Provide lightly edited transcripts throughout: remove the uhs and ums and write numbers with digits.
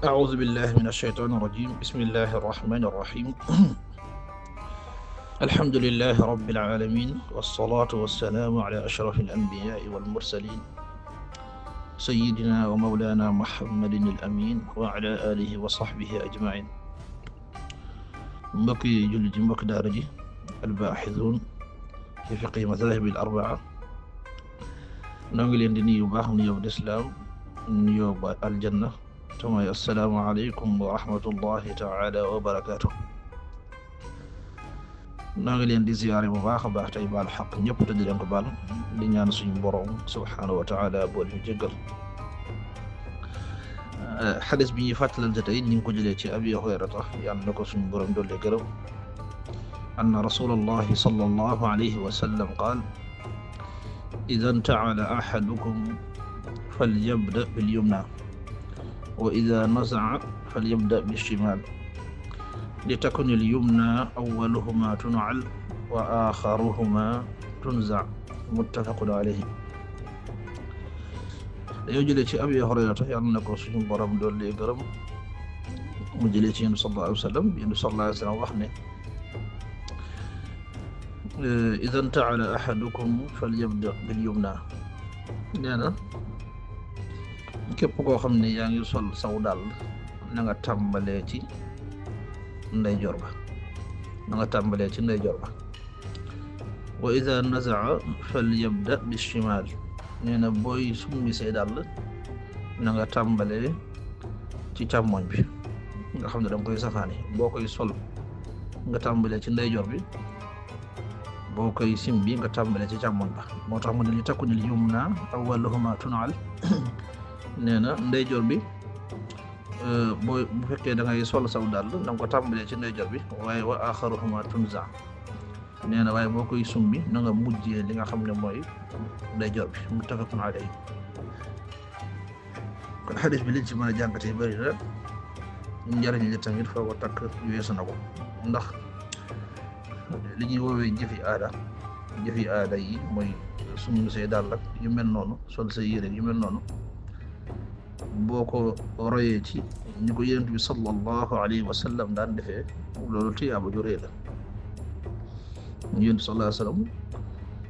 أعوذ بالله من الشيطان الرجيم بسم الله الرحمن الرحيم الحمد لله رب العالمين والصلاة والسلام على أشرف الأنبياء والمرسلين سيدنا ومولانا محمد الأمين وعلى آله وصحبه أجمعين mbokki jullit yi mbokki daara ji albaaxisuun fi fiqhi madahib al-arbaa noo ngi leen di nuyu baax nuyoo bu islaam nuyoo ba aljanna te mooy assalaamu aleykum wa rahmatullahi taala wa barakaatu. noo ngi leen di ziyaare bu baax a baax tey baal xaq ñëpp te di leen ko baal di ñaan suñu boroom subhaanahu wa taala boo ñu jéggal. xadis bi ñuy fàttalante tey ñu ngi ko jëlee ci abi hurayrata yàlla na ko suñu boroom dolli gërëm anna rasulallahi sallallahu alayhi wa sallam qaal ida ntacala axadukum falyabda bilyumna wa ida nazaca falyabda bishimal litakun alyumna awaluhuma tuncal wa axaruhuma tunzac muttafaqun alayhi. dañoo jëlee ci abi hurayrata yàlla na ko suñu borom dolli gërëm mu jëlee ci yéen sallallahu alayhi wa sallam yéen sallallahu alayhi wa sallam wax ne ida ntacala axadukum falyabda bilyumna nee na képp koo xam ne yaa ngi sol saw dàll na nga tàmbalee ci ndeyjoor ba wa ida nazaca falyabda bishimal nee na booy summi say dàll na nga tàmbalee ci càmmoñ bi nga xam ne danga koy safaani boo koy sol nga tàmbalee ci ndeyjoor bi boo koy simbi nga tàmbalee ci càmmoñ ba moo tax mu ne li takunil yumna awwaluhuma tunal nee na ndeyjoor bi bu fekkee da ngay sol saw dàll na nga ko tàmbalee ci ndeyjoor bi waaye wa axaruhuma tunza nee na waaye boo koy sumbi na nga mujjee li nga xam ne mooy ndeyjoor bi muttafaqun alayhi. kon xadis bi liñ ci mën a jàngatee bëri na njariñ li tamit foo ko takk weesu na ko ndax li ñuy woowee jëfi aada yi mooy summi say dàll ak yu mel noonu sol say yére yu mel noonu boo ko royee ci ñu ko yonent bi sallallahu alayhi wa sallam daan defee loolu tiyaaba ju rëy la. yonent sallallahu alayhi wa sallam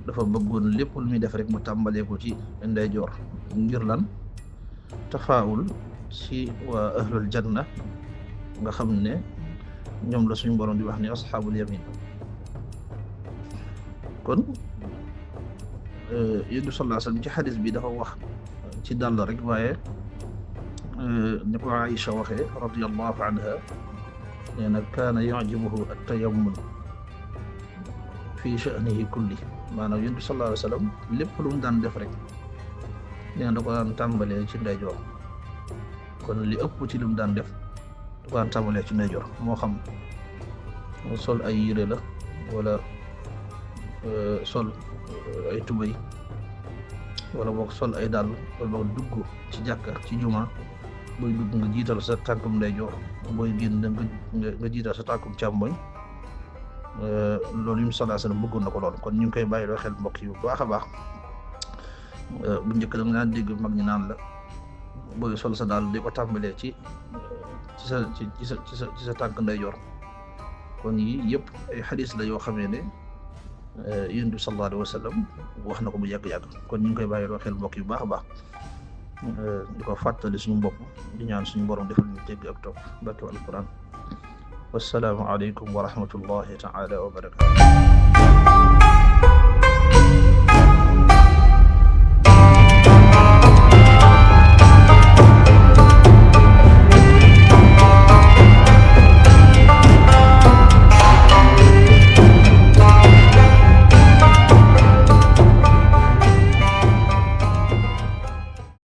dafa bëggoon lépp lu muy def rek mu tàmbalee ko ci ndeyjoor ngir lan tafaawul ci waa ahlul janna nga xam ne ñoom la suñu borom di wax ni asxaabul yamin. kon yonent sallallahu alayhi wa sallam ci xadis bi dafa wax ci dàll rek waaye ni ko Aïcha waxee radiyallahu anha nee na kaana yu'jibuhu at-tayammun fi sha'nihi kulli maanaam yonent bi sallallahu alayhi wa sallam lépp lu mu daan def rek nee na da ko daan tàmbalee ci ndeyjoor kon li ëpp ci lu mu daan def da ko daan tàmbalee ci ndeyjoor moo xam sol ay yére la wala sol ay tubay wala boog sol ay dàll wala boog dugg ci jàkka ci juma booy dugg nga jiital sa tànkum ndeyjoor booy génn nga jiital sa tànkum càmmoñ loolu yu mu sallallahu alayhi wasallam bëggoon na ko lool kon ñu ngi koy bàyyi loo xel mbokk yi bu baax a baax bu njëkk da nga daan dégg mag ñi naan la booy sol sa daal di ko tàmbalee ci sa tànk ndeyjoor kon yi yëpp ay xadis la yoo xamee ne yonent bi sallallahu alayhi wasallam wax na ko bu yàgg-yàgg kon ñu ngi koy bàyyi loo xel mbokk yu baax a baax di ko fàttali suñu bopp di ñaan suñu borom defal ñu dégg ak topp barke alquran. wassalaamu aleykum wa rahmatullahi taala wa barakatuh.